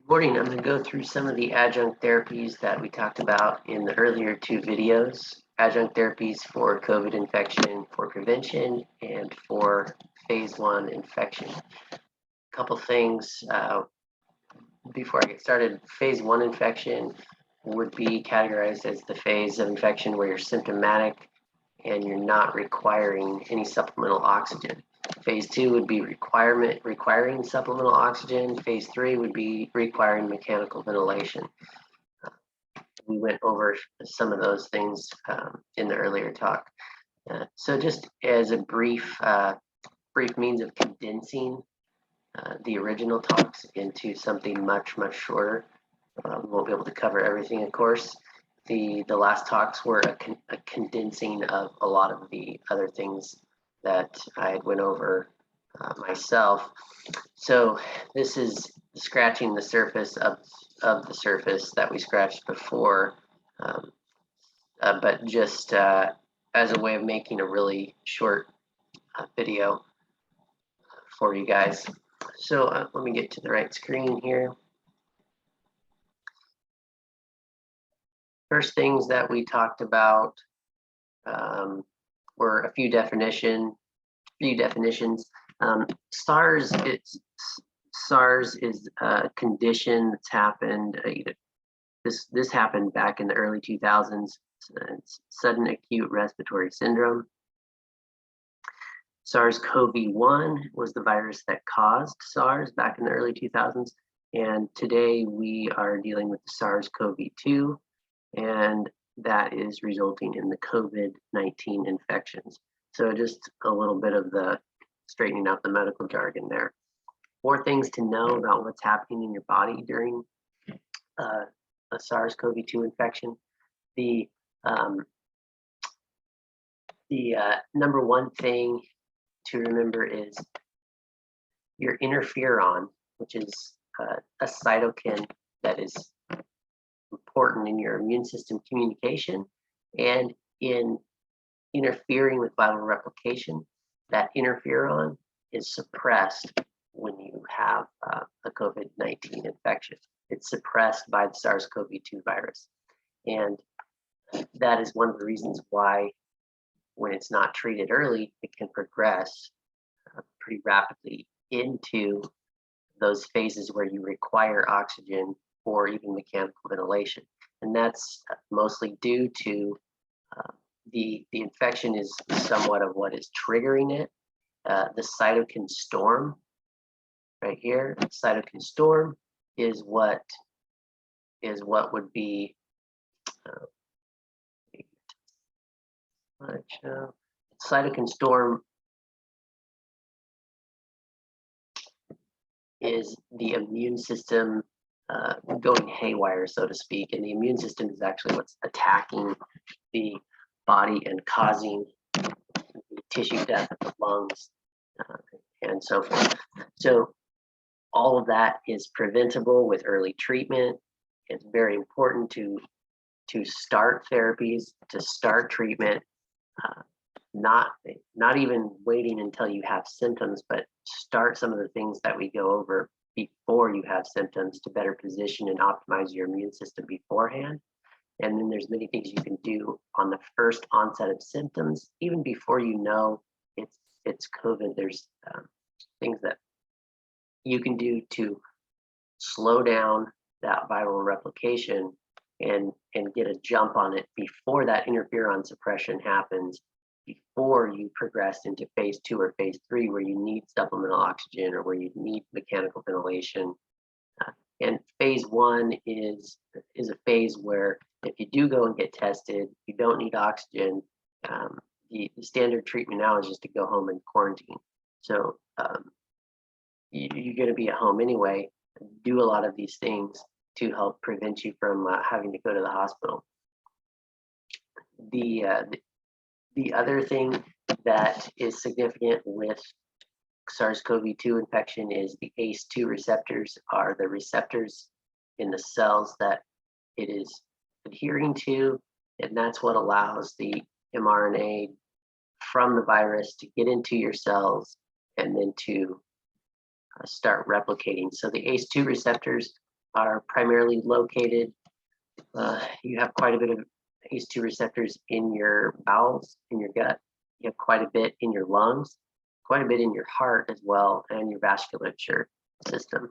Morning. I'm going to go through some of the adjunct therapies that we talked about in the earlier two videos. Adjunct therapies for COVID infection, for prevention, and for phase 1 infection. A couple things before I get started. Phase 1 infection would be categorized as the phase of infection where you're symptomatic and you're not requiring any supplemental oxygen. Phase 2 would be requiring supplemental oxygen. Phase 3 would be requiring mechanical ventilation. We went over some of those things in the earlier talk. So just as a brief means of condensing the original talks into something much shorter. We won't be able to cover everything, of course. The last talks were a condensing of a lot of the other things that I went over myself. So this is scratching the surface of the surface that we scratched before, but just as a way of making a really short video for you guys. So let me get to the right screen here. First things that we talked about were a few definitions. SARS is a condition that's happened. This happened back in the early 2000s. It's sudden acute respiratory syndrome. SARS-CoV-1 was the virus that caused SARS back in the early 2000s, and today we are dealing with the SARS-CoV-2, and that is resulting in the COVID-19 infections. So just a little bit of the straightening out the medical jargon there. More things to know about what's happening in your body during a SARS-CoV-2 infection. The number one thing to remember is your interferon, which is a cytokine that is important in your immune system communication and in interfering with viral replication. That interferon is suppressed when you have a COVID-19 infection. It's suppressed by the SARS-CoV-2 virus. And that is one of the reasons why when it's not treated early, it can progress pretty rapidly into those phases where you require oxygen or even mechanical ventilation. And that's mostly due to the infection is somewhat of what is triggering it. The cytokine storm right here, cytokine storm is what would be cytokine storm is the immune system going haywire, so to speak, and the immune system is actually what's attacking the body and causing tissue death of the lungs and so forth. So all of that is preventable with early treatment. It's very important to start therapies, to start treatment, not even waiting until you have symptoms, but start some of the things that we go over before you have symptoms to better position and optimize your immune system beforehand. And then there's many things you can do on the first onset of symptoms, even before you know it's COVID. There's things that you can do to slow down that viral replication and get a jump on it before that interferon suppression happens, before you progress into phase 2 or phase 3 where you need supplemental oxygen or where you need mechanical ventilation. And phase 1 is a phase where if you do go and get tested, you don't need oxygen. The standard treatment now is just to go home and quarantine. So you're going to be at home anyway. Do a lot of these things to help prevent you from having to go to the hospital. The other thing that is significant with SARS-CoV-2 infection is the Ace2 receptors are the receptors in the cells that it is adhering to, and that's what allows the mRNA from the virus to get into your cells and then to start replicating. So the Ace2 receptors are primarily located. You have quite a bit of Ace2 receptors in your bowels, in your gut. You have quite a bit in your lungs, quite a bit in your heart as well, and your vasculature system.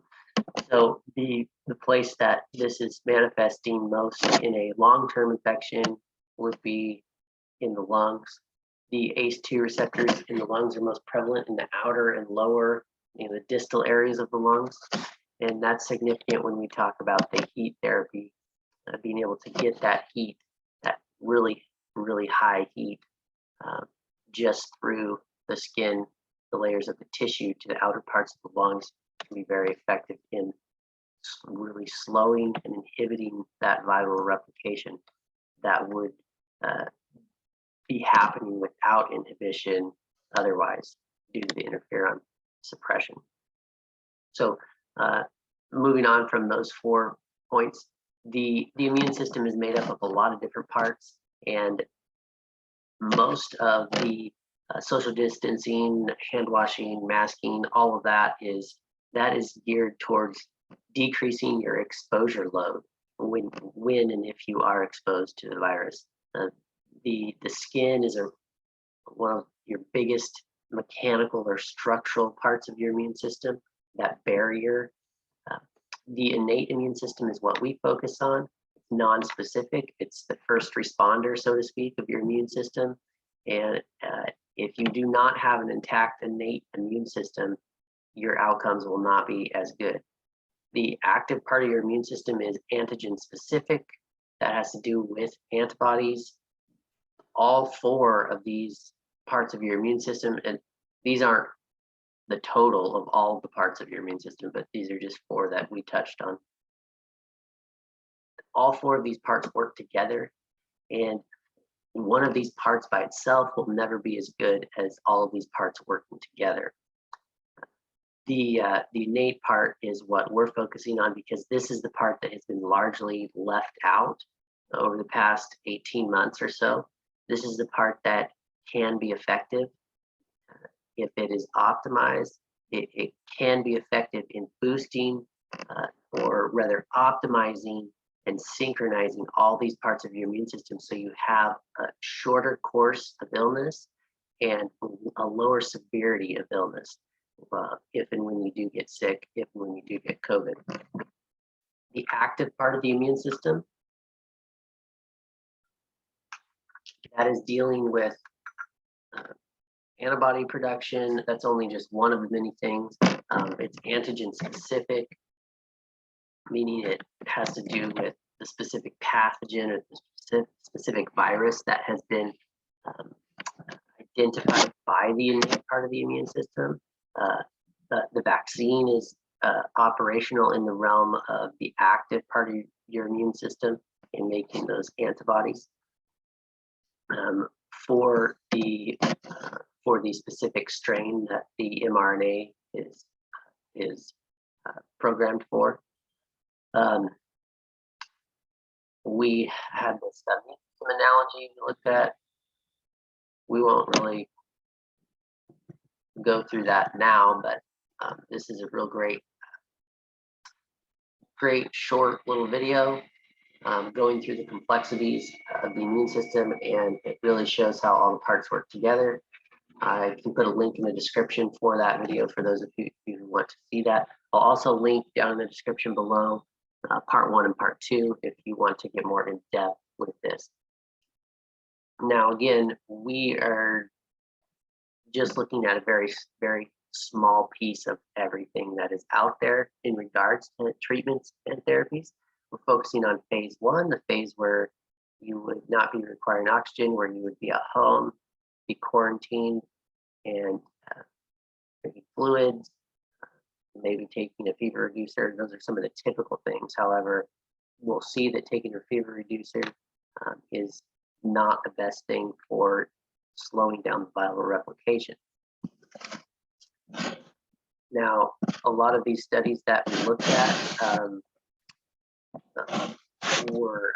So the place that this is manifesting most in a long-term infection would be in the lungs. The Ace2 receptors in the lungs are most prevalent in the outer and lower, the distal areas of the lungs. And that's significant when we talk about the heat therapy, being able to get that heat, that really, really high heat, just through the skin, the layers of the tissue to the outer parts of the lungs can be very effective in really slowing and inhibiting that viral replication that would be happening without inhibition otherwise due to the interferon suppression. So moving on from those 4 points, the immune system is made up of a lot of different parts, and most of the social distancing, hand washing, masking, all of that is geared towards decreasing your exposure load when and if you are exposed to the virus. The skin is one of your biggest mechanical or structural parts of your immune system, that barrier. The innate immune system is what we focus on. It's non-specific. It's the first responder, so to speak, of your immune system. And if you do not have an intact innate immune system, your outcomes will not be as good. The active part of your immune system is antigen specific. That has to do with antibodies. All 4 of these parts of your immune system, and these aren't the total of all of the parts of your immune system, but these are just 4 that we touched on. All 4 of these parts work together, and one of these parts by itself will never be as good as all of these parts working together. The innate part is what we're focusing on because this is the part that has been largely left out over the past 18 months or so. This is the part that can be effective. If it is optimized, it can be effective in boosting or rather optimizing and synchronizing all these parts of your immune system so you have a shorter course of illness and a lower severity of illness if and when you do get sick, if and when you do get COVID. The active part of the immune system, that is dealing with antibody production. That's only just one of the many things. It's antigen specific, meaning it has to do with the specific pathogen or the specific virus that has been identified by the innate part of the immune system. The vaccine is operational in the realm of the active part of your immune system in making those antibodies. For the specific strain that the mRNA is programmed for. We had this study, some analogy we looked at. We won't really go through that now, but this is a real great short little video going through the complexities of the immune system, and it really shows how all the parts work together. I can put a link in the description for that video for those of you who want to see that. I'll also link down in the description below part 1 and part 2 if you want to get more in depth with this. Now, again, we are just looking at a very, very small piece of everything that is out there in regards to treatments and therapies. We're focusing on phase 1, the phase where you would not be requiring oxygen, where you would be at home, be quarantined, and maybe fluids, maybe taking a fever reducer. Those are some of the typical things. However, we'll see that taking a fever reducer is not the best thing for slowing down the viral replication. Now, a lot of these studies that we looked at were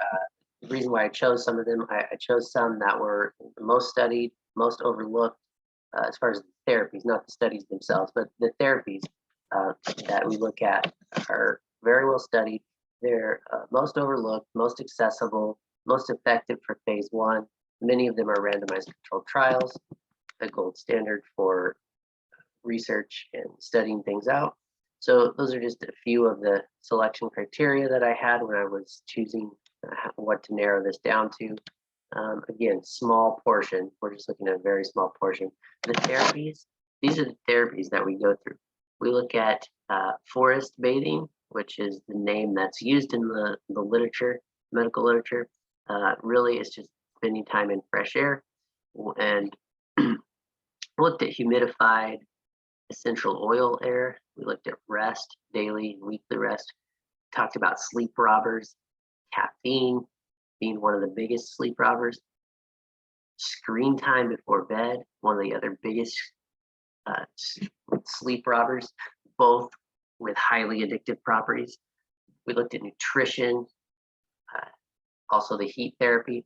the reason why I chose some of them. I chose some that were the most studied, most overlooked as far as the therapies, not the studies themselves, but the therapies that we look at are very well studied, They're most overlooked, most accessible, most effective for phase 1. Many of them are randomized controlled trials, the gold standard for research and studying things out. So those are just a few of the selection criteria that I had when I was choosing what to narrow this down to. Again, small portion. We're just looking at a very small portion. The therapies, these are the therapies that we go through. We look at forest bathing, which is the name that's used in the literature, medical literature. Really, it's just spending time in fresh air. And looked at humidified essential oil air. We looked at rest, daily and weekly rest. Talked about sleep robbers, caffeine being one of the biggest sleep robbers. Screen time before bed, one of the other biggest sleep robbers, both with highly addictive properties. We looked at nutrition, also the heat therapy,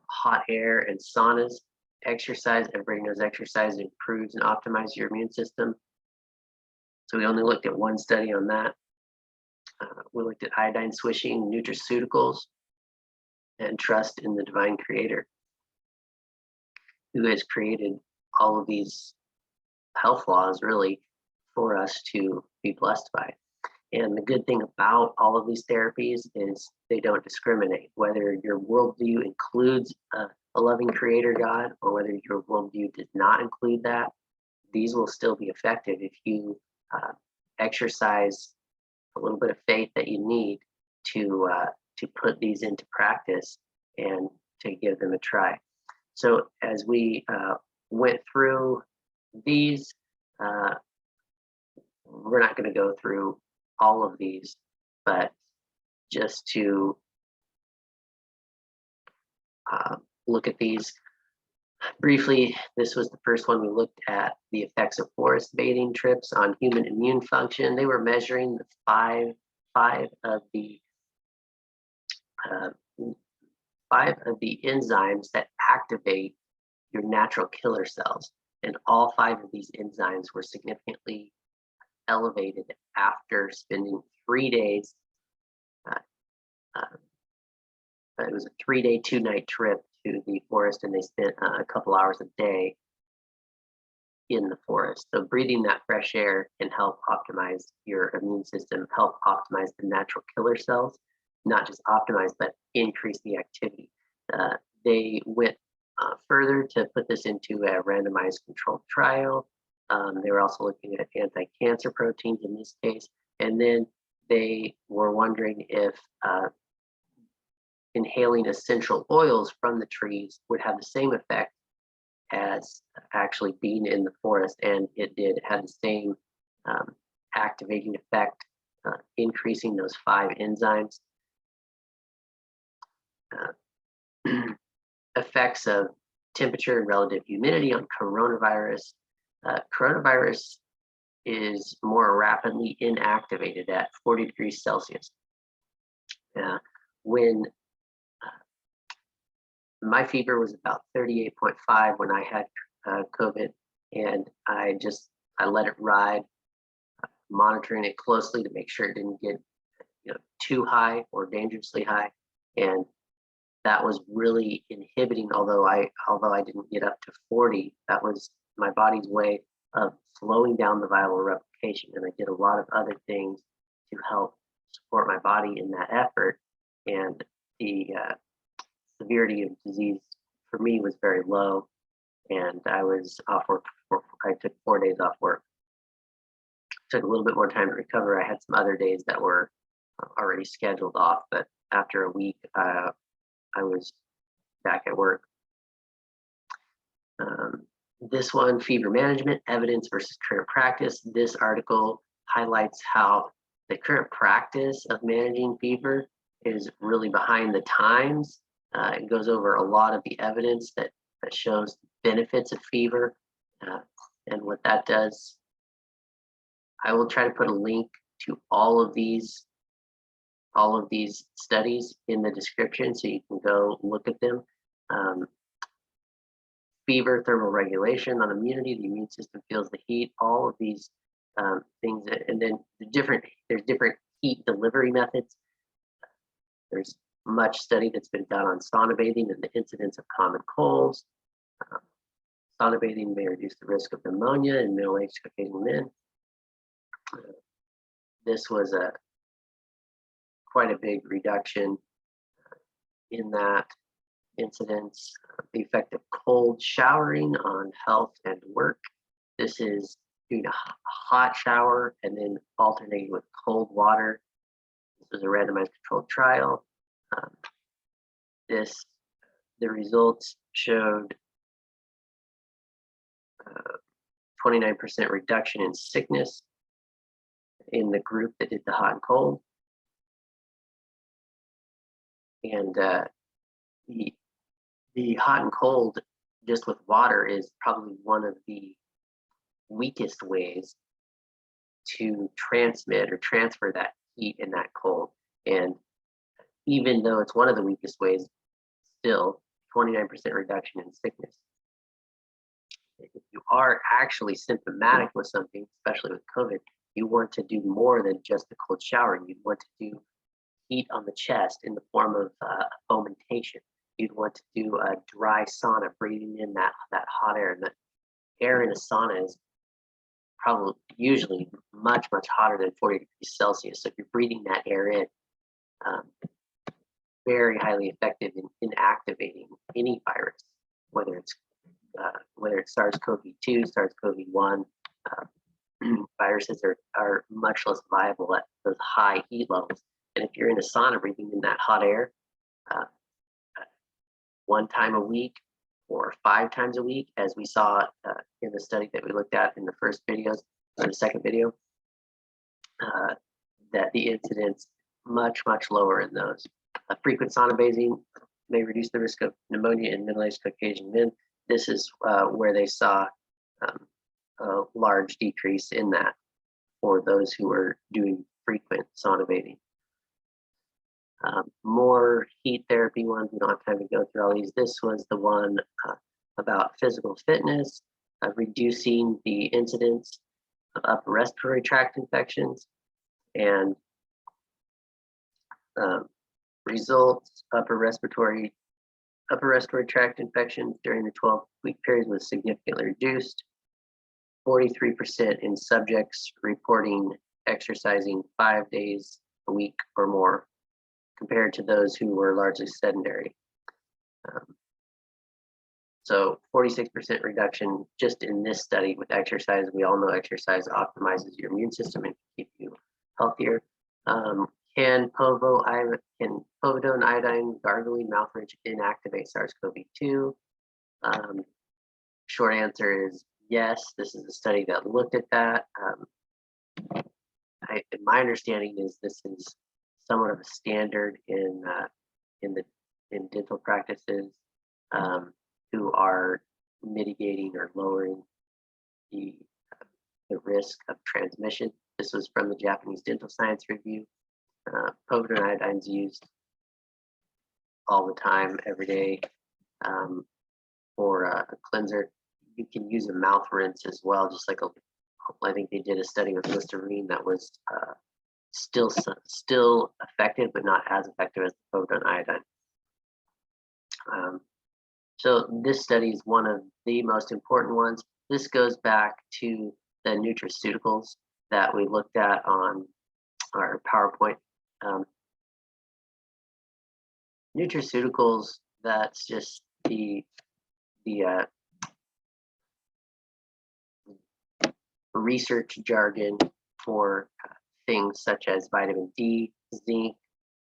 hot air and saunas, exercise. Everybody knows exercise improves and optimizes your immune system. So we only looked at one study on that. We looked at iodine swishing, nutraceuticals, and trust in the divine creator who has created all of these health laws really for us to be blessed by. And the good thing about all of these therapies is they don't discriminate, whether your worldview includes a loving creator God or whether your worldview does not include that. These will still be effective if you exercise a little bit of faith that you need to put these into practice and to give them a try. So as we went through these, we're not going to go through all of these, but just to look at these briefly. This was the first one. We looked at the effects of forest bathing trips on human immune function. They were measuring the five of the enzymes that activate your natural killer cells, and all 5 of these enzymes were significantly elevated after spending 3 days. It was a 3-day, 2-night trip to the forest, and they spent a couple hours a day in the forest. So breathing that fresh air can help optimize your immune system, help optimize the natural killer cells, not just optimize, but increase the activity. They went further to put this into a randomized controlled trial. They were also looking at anti-cancer proteins in this case. And then they were wondering if inhaling essential oils from the trees would have the same effect as actually being in the forest. And it did. It had the same activating effect, increasing those 5 enzymes. Effects of temperature and relative humidity on coronavirus. Coronavirus is more rapidly inactivated at 40 degrees Celsius. When my fever was about 38.5 when I had COVID, and I let it ride, monitoring it closely to make sure it didn't get too high or dangerously high, and that was really inhibiting. Although I didn't get up to 40, that was my body's way of slowing down the viral replication, and I did a lot of other things to help support my body in that effort. And the severity of disease for me was very low, and I was off work. I took 4 days off work. Took a little bit more time to recover. I had some other days that were already scheduled off, but after a week, I was back at work. This one, fever management, evidence versus current practice. This article highlights how the current practice of managing fever is really behind the times. It goes over a lot of the evidence that shows benefits of fever and what that does. I will try to put a link to all of these studies in the description so you can go look at them. Fever, thermal regulation on immunity, the immune system feels the heat, all of these things. And then there's different heat delivery methods. There's much study that's been done on sauna bathing and the incidence of common colds. Sauna bathing may reduce the risk of pneumonia in middle-aged Caucasian men. This was quite a big reduction in that incidence. The effect of cold showering on health and work. This is doing a hot shower and then alternating with cold water. This was a randomized controlled trial. The results showed 29% reduction in sickness in the group that did the hot and cold. And the hot and cold just with water is probably one of the weakest ways to transmit or transfer that heat and that cold. And even though it's one of the weakest ways, still 29% reduction in sickness. If you are actually symptomatic with something, especially with COVID, you want to do more than just the cold shower. You'd want to do heat on the chest in the form of fomentation. You'd want to do a dry sauna, breathing in that hot air. And the air in a sauna is probably usually much hotter than 40 degrees Celsius. So if you're breathing that air in, very highly effective in inactivating any virus, whether it's SARS-CoV-2, SARS-CoV-1. Viruses are much less viable at those high heat levels. And if you're in a sauna breathing in that hot air 1 time a week or 5 times a week, as we saw in the study that we looked at in the first videos, or the second video, that the incidence much lower in those. Frequent sauna bathing may reduce the risk of pneumonia in middle-aged Caucasian men. This is where they saw a large decrease in that for those who are doing frequent sauna bathing. More heat therapy ones, we don't have time to go through all these. This was the one about physical fitness, reducing the incidence of upper respiratory tract infections, and results, upper respiratory tract infections during the 12-week period was significantly reduced. 43% in subjects reporting exercising 5 days a week or more, compared to those who were largely sedentary. So 46% reduction just in this study with exercise. We all know exercise optimizes your immune system and keep you healthier. Can povidone iodine gargling mouth rinse inactivate SARS-CoV-2? Short answer is yes. This is a study that looked at that. My understanding is this is somewhat of a standard in dental practices who are mitigating or lowering the risk of transmission. This was from the Japanese Dental Science Review. Povidone iodine is used all the time, every day, for a cleanser. You can use a mouth rinse as well, just like I think they did a study with Listerine that was still effective, but not as effective as the povidone iodine. So this study is one of the most important ones. This goes back to the nutraceuticals that we looked at on our PowerPoint. Nutraceuticals, that's just the research jargon for things such as vitamin D, zinc,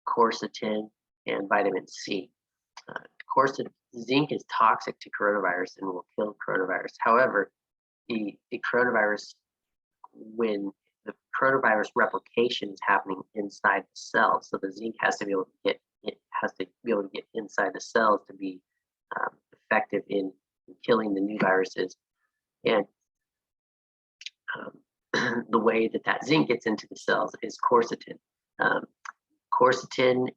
quercetin, and vitamin C. Zinc is toxic to coronavirus and will kill coronavirus. However, the coronavirus, when the coronavirus replication is happening inside the cell, so the zinc has to be able to get inside the cells to be effective in killing the new viruses. And the way that zinc gets into the cells is quercetin. Quercetin,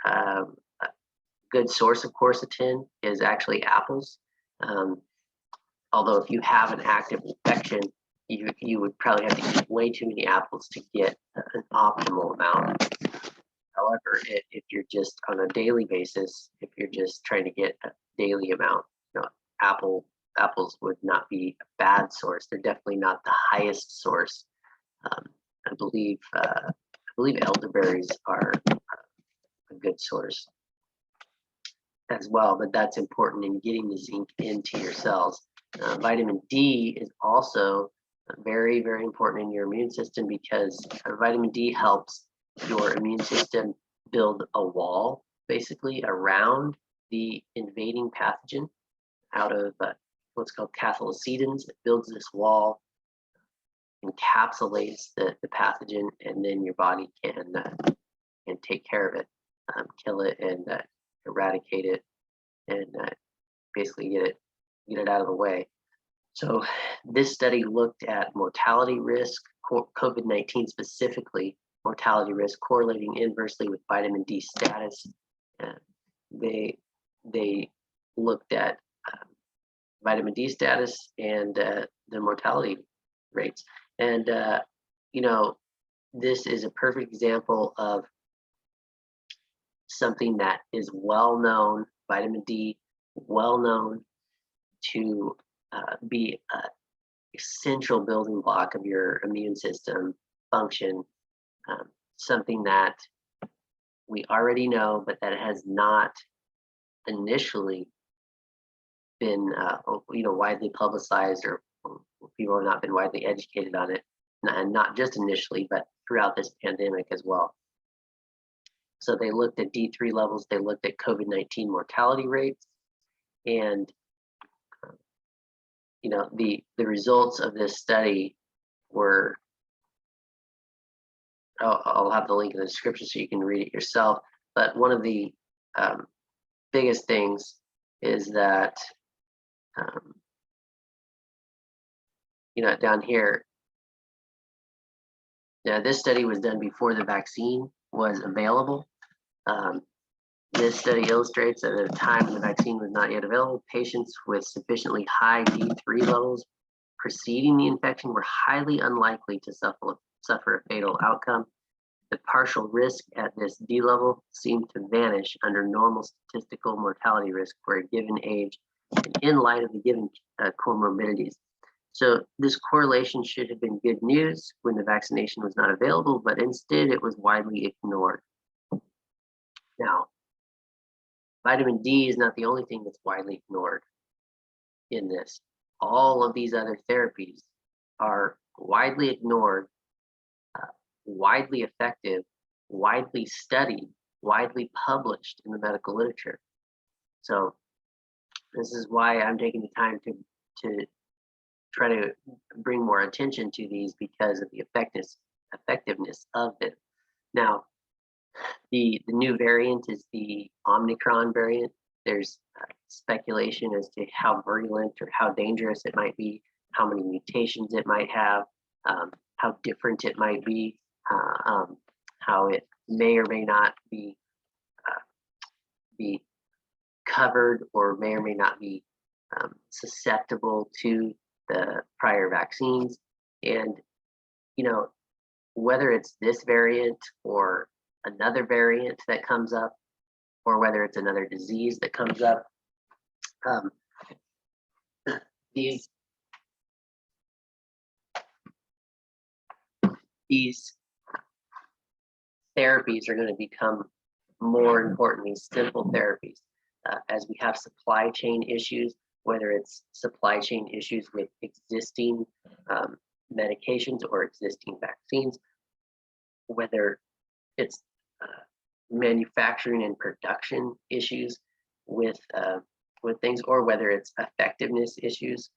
a good source of quercetin is actually apples. Although if you have an active infection, you would probably have to eat way too many apples to get an optimal amount. However, if you're just on a daily basis, if you're just trying to get a daily amount, apples would not be a bad source. They're definitely not the highest source. I believe elderberries are a good source as well, but that's important in getting the zinc into your cells. Vitamin D is also very, very important in your immune system because vitamin D helps your immune system build a wall basically around the invading pathogen out of what's called cathelicidins. It builds this wall, encapsulates the pathogen, and then your body can take care of it, kill it, and eradicate it, and basically get it out of the way. So this study looked at mortality risk, COVID-19 specifically, mortality risk correlating inversely with vitamin D status. They looked at vitamin D status and the mortality rates. And, this is a perfect example of something that is well known, vitamin D, well known to be an essential building block of your immune system function, something that we already know, but that has not initially been widely publicized, or people have not been widely educated on it, and not just initially, but throughout this pandemic as well. So they looked at D3 levels, they looked at COVID-19 mortality rates, and the results of this study were, I'll have the link in the description so you can read it yourself, but one of the biggest things is that down here, this study was done before the vaccine was available. This study illustrates that at a time when the vaccine was not yet available, patients with sufficiently high D3 levels preceding the infection were highly unlikely to suffer a fatal outcome. The partial risk at this D level seemed to vanish under normal statistical mortality risk for a given age and in light of the given comorbidities. So this correlation should have been good news when the vaccination was not available, but instead it was widely ignored. Now, vitamin D is not the only thing that's widely ignored in this. All of these other therapies are widely ignored, widely effective, widely studied, widely published in the medical literature. So this is why I'm taking the time to try to bring more attention to these, because of the effectiveness of it. Now, the new variant is the Omnicron variant. There's speculation as to how virulent or how dangerous it might be, how many mutations it might have, how different it might be, how it may or may not be covered, or may not be susceptible to the prior vaccines. And whether it's this variant or another variant that comes up, or whether it's another disease that comes up, these therapies are going to become more important, these simple therapies, as we have supply chain issues, whether it's supply chain issues with existing medications or existing vaccines, whether it's manufacturing and production issues with things, or whether it's effectiveness issues.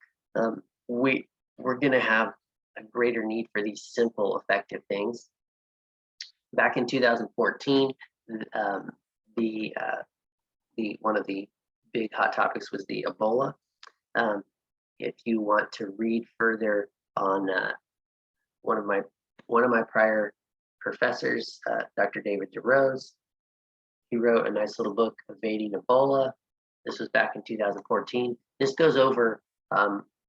We're going to have a greater need for these simple, effective things. Back in 2014, one of the big hot topics was the Ebola. If you want to read further on one of my prior professors, Dr. David DeRose, he wrote a nice little book, Evading Ebola. This was back in 2014. This goes over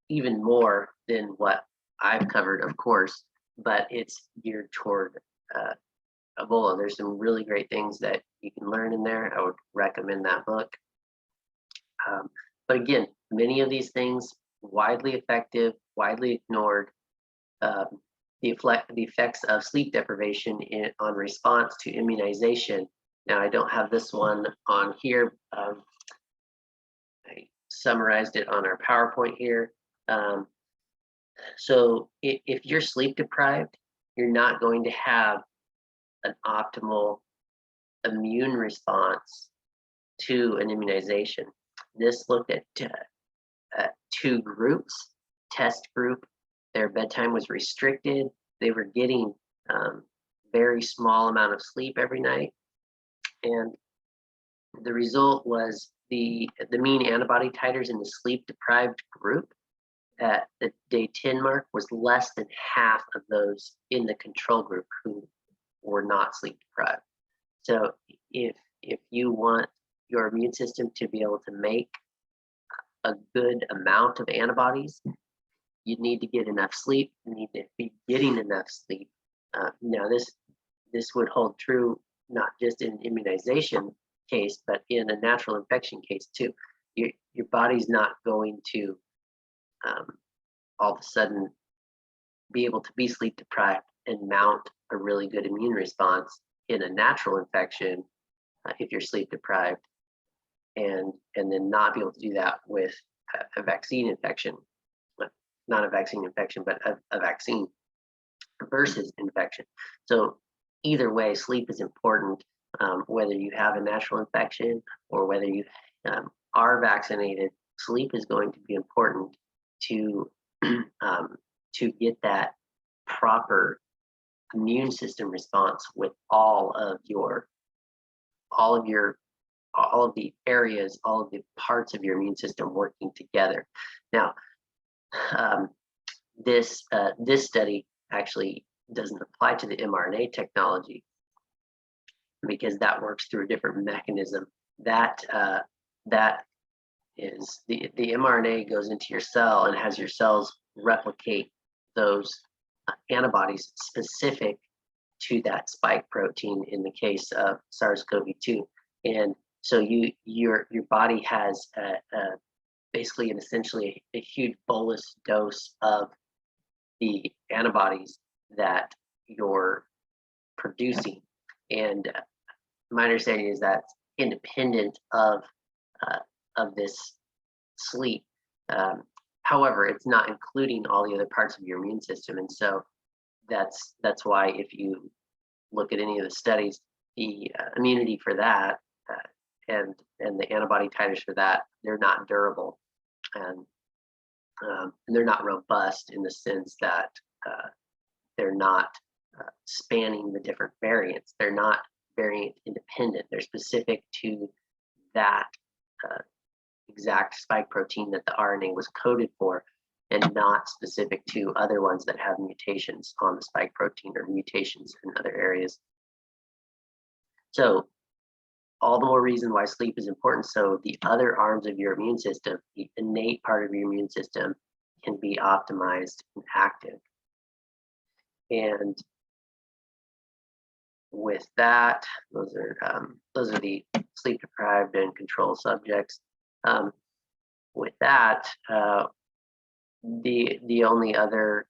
even more than what I've covered, of course, but it's geared toward Ebola. There's some really great things that you can learn in there. I would recommend that book. But again, many of these things, widely effective, widely ignored. The effects of sleep deprivation on response to immunization. Now, I don't have this one on here. I summarized it on our PowerPoint here. So if you're sleep deprived, you're not going to have an optimal immune response to an immunization. This looked at 2 groups. Test group, their bedtime was restricted. They were getting very small amount of sleep every night. And the result was the mean antibody titers in the sleep deprived group at the day 10 mark was less than half of those in the control group who were not sleep deprived. So if you want your immune system to be able to make a good amount of antibodies, you need to get enough sleep. You need to be getting enough sleep. Now this would hold true not just in immunization case, but in a natural infection case too. Your body's not going to all of a sudden be able to be sleep deprived and mount a really good immune response in a natural infection if you're sleep deprived, and then not be able to do that with a vaccine infection, not a vaccine infection, but a vaccine versus infection. So either way, sleep is important, whether you have a natural infection or whether you are vaccinated. Sleep is going to be important to get that proper immune system response with all of the areas, all of the parts of your immune system working together. Now, this study actually doesn't apply to the mRNA technology because that works through a different mechanism. That is the mRNA goes into your cell and has your cells replicate those antibodies specific to that spike protein in the case of SARS-CoV-2. And so your body has basically and essentially a huge bolus dose of the antibodies that you're producing. And my understanding is that's independent of this sleep. However, it's not including all the other parts of your immune system. And so that's why if you look at any of the studies, the immunity for that and the antibody titers for that, they're not durable, and they're not robust in the sense that they're not spanning the different variants. They're not variant independent. They're specific to that exact spike protein that the RNA was coded for, and not specific to other ones that have mutations on the spike protein or mutations in other areas. So all the more reason why sleep is important, so the other arms of your immune system, the innate part of your immune system, can be optimized and active. And with that, those are the sleep deprived and control subjects. With that, the only other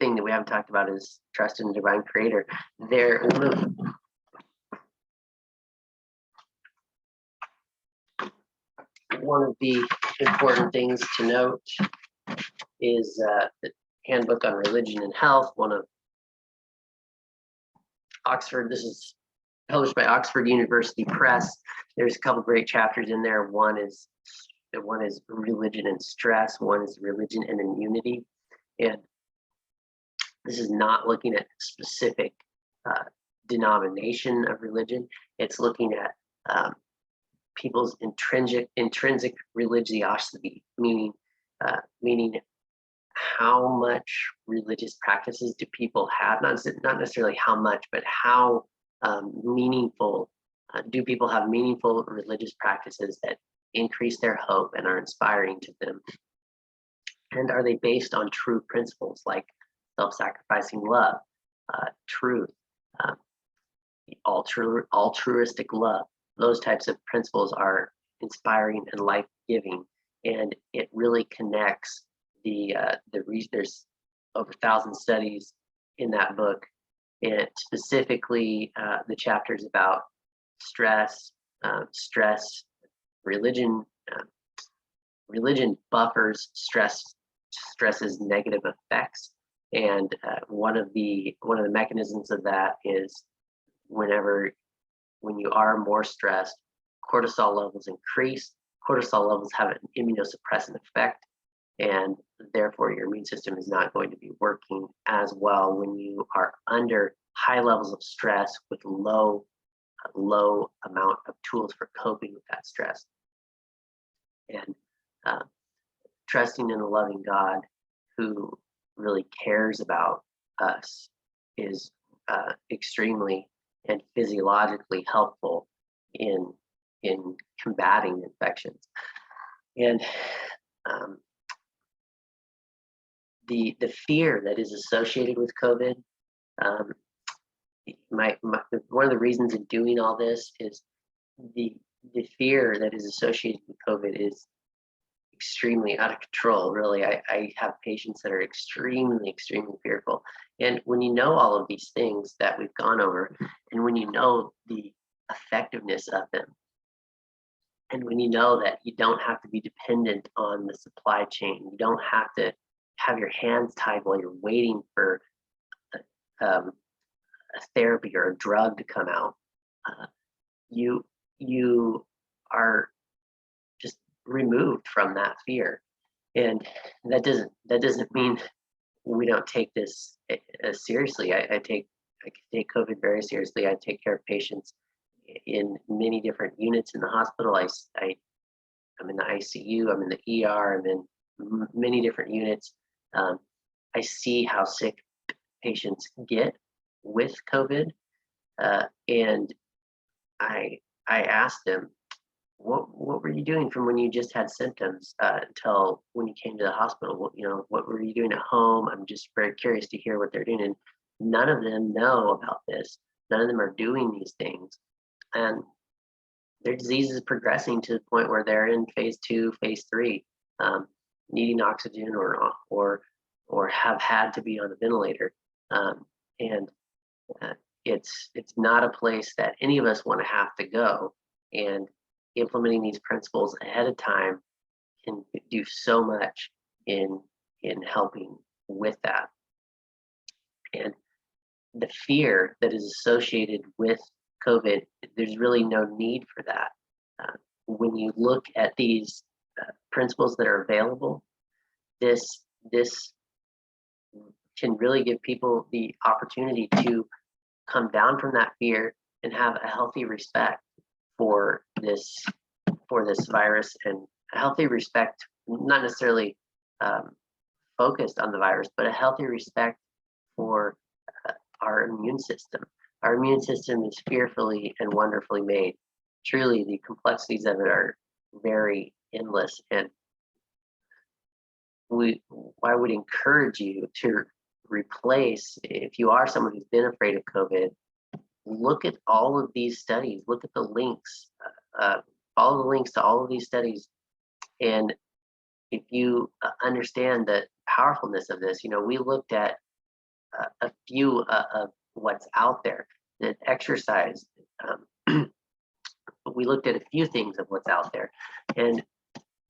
thing that we haven't talked about is trust in the divine creator. One of the important things to note is the Handbook on Religion and Health, one of Oxford. This is published by Oxford University Press. There's a couple great chapters in there. One is religion and stress. One is religion and immunity. And this is not looking at specific denomination of religion. It's looking at people's intrinsic religiosity, meaning how much religious practices do people have? Not necessarily how much, but how meaningful do people have meaningful religious practices that increase their hope and are inspiring to them? And are they based on true principles like self-sacrificing love, truth, altruistic love. Those types of principles are inspiring and life-giving, and it really connects there's over 1,000 studies in that book, and specifically the chapters about stress, religion. Religion buffers stress's negative effects, and one of the mechanisms of that is when you are more stressed, cortisol levels increase. Cortisol levels have an immunosuppressant effect, and therefore your immune system is not going to be working as well when you are under high levels of stress with low amount of tools for coping with that stress. And trusting in a loving God who really cares about us is extremely and physiologically helpful in combating infections. And the fear that is associated with COVID, one of the reasons in doing all this is the fear that is associated with COVID is extremely out of control. Really, I have patients that are extremely fearful. And when you know all of these things that we've gone over, and when you know the effectiveness of them, and when you know that you don't have to be dependent on the supply chain, you don't have to have your hands tied while you're waiting for a therapy or a drug to come out, you are just removed from that fear. And that doesn't mean we don't take this seriously. I take COVID very seriously. I take care of patients in many different units in the hospital. I'm in the ICU, I'm in the ER, I'm in many different units. I see how sick patients get with COVID, and I asked them, what were you doing from when you just had symptoms until when you came to the hospital? What were you doing at home? I'm just very curious to hear what they're doing. And none of them know about this. None of them are doing these things. And their disease is progressing to the point where they're in phase 2, phase 3, needing oxygen or have had to be on a ventilator. And it's not a place that any of us want to have to go. And implementing these principles ahead of time can do so much in helping with that. And the fear that is associated with COVID, there's really no need for that. When you look at these principles that are available, this can really give people the opportunity to come down from that fear and have a healthy respect for this virus, and a healthy respect, not necessarily focused on the virus, but a healthy respect for our immune system. Our immune system is fearfully and wonderfully made. Truly, the complexities of it are very endless, and I would encourage you to replace, if you are someone who's been afraid of COVID, look at all of these studies, look at the links, follow the links to all of these studies. And if you understand the powerfulness of this, we looked at a few of what's out there, that exercise. We looked at a few things of what's out there, and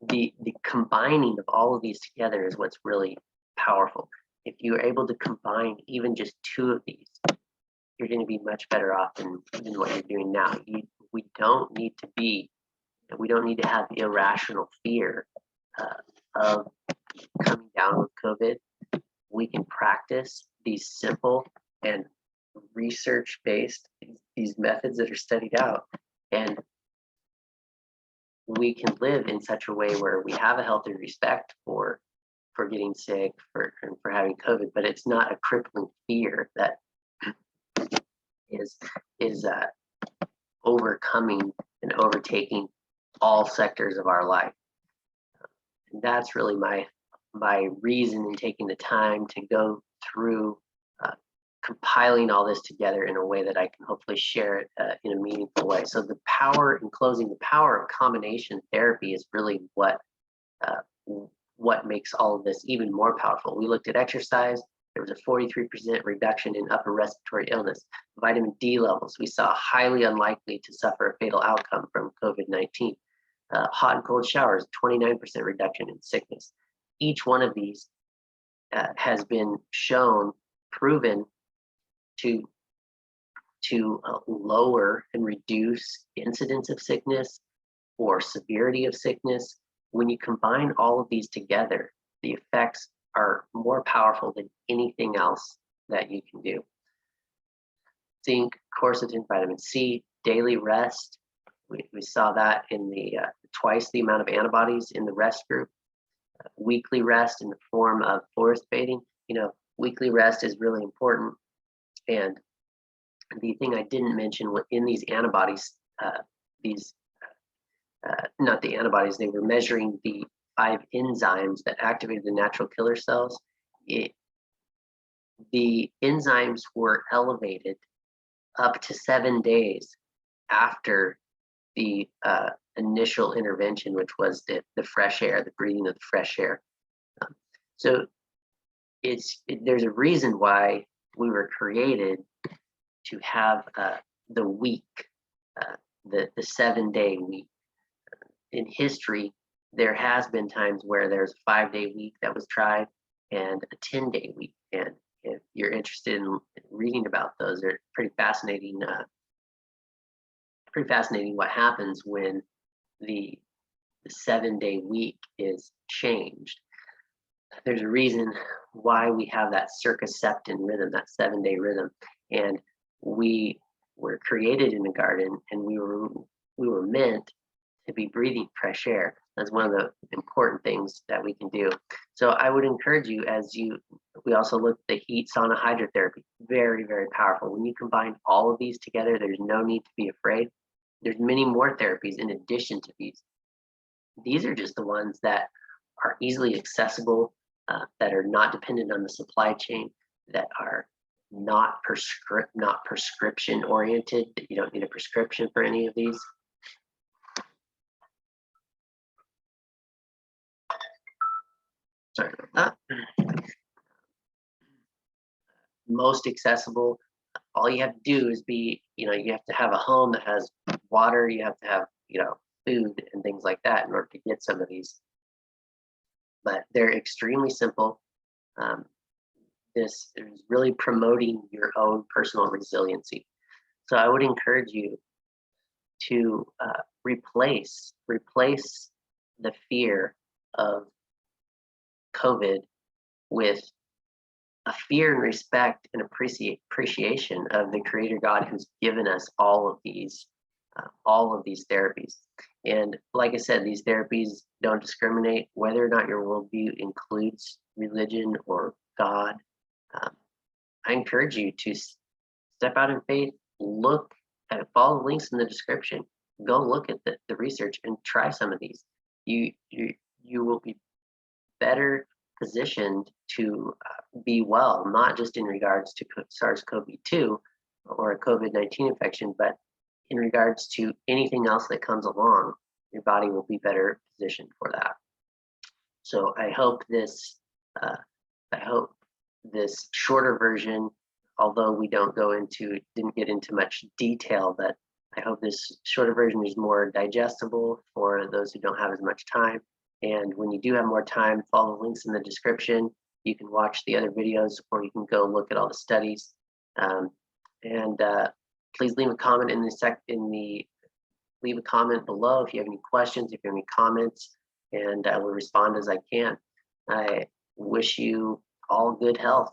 the combining of all of these together is what's really powerful. If you're able to combine even just 2 of these, you're going to be much better off than what you're doing now. We don't need to have irrational fear of coming down with COVID. We can practice these simple and research-based, these methods that are studied out, and we can live in such a way where we have a healthy respect for getting sick, for having COVID, but it's not a crippling fear that is overcoming and overtaking all sectors of our life. And that's really my reason in taking the time to go through compiling all this together in a way that I can hopefully share it in a meaningful way. So the power, in closing, the power of combination therapy is really what makes all of this even more powerful. We looked at exercise. There was a 43% reduction in upper respiratory illness. Vitamin D levels, we saw highly unlikely to suffer a fatal outcome from COVID-19. Hot and cold showers, 29% reduction in sickness. Each one of these has been shown, proven to lower and reduce incidence of sickness or severity of sickness. When you combine all of these together, the effects are more powerful than anything else that you can do. Zinc, quercetin, vitamin C, daily rest. We saw that in the twice the amount of antibodies in the rest group. Weekly rest in the form of forest bathing. You know, weekly rest is really important. And the thing I didn't mention in these antibodies, not the antibodies, they were measuring the 5 enzymes that activated the natural killer cells. The enzymes were elevated up to 7 days after the initial intervention, which was the fresh air, the breathing of the fresh air. So there's a reason why we were created to have the week, the 7-day week. In history, there has been times where there's a 5-day week that was tried and a 10-day week. And if you're interested in reading about those, they're pretty fascinating. Pretty fascinating what happens when the 7-day week is changed. There's a reason why we have that circumception rhythm, that 7-day rhythm, and we were created in the garden, and we were meant to be breathing fresh air. That's one of the important things that we can do. So I would encourage you, we also looked at the heat sauna hydrotherapy, very, very powerful. When you combine all of these together, there's no need to be afraid. There's many more therapies in addition to these. These are just the ones that are easily accessible, that are not dependent on the supply chain, that are not prescription oriented, that you don't need a prescription for any of these. Sorry about that. Most accessible. All you have to do is you have to have a home that has water, you have to have, food and things like that in order to get some of these. But they're extremely simple. This is really promoting your own personal resiliency. So I would encourage you to replace the fear of COVID with a fear and respect and appreciation of the Creator God who's given us all of these therapies. And like I said, these therapies don't discriminate whether or not your worldview includes religion or God. I encourage you to step out in faith, follow the links in the description, go look at the research and try some of these. You will be better positioned to be well, not just in regards to SARS-CoV-2 or a COVID-19 infection, but in regards to anything else that comes along. Your body will be better positioned for that. So I hope this shorter version, although we didn't get into much detail, but I hope this shorter version is more digestible for those who don't have as much time. And when you do have more time, follow the links in the description. You can watch the other videos, or you can go look at all the studies. Please leave a comment leave a comment below if you have any questions, if you have any comments, and I will respond as I can. I wish you all good health.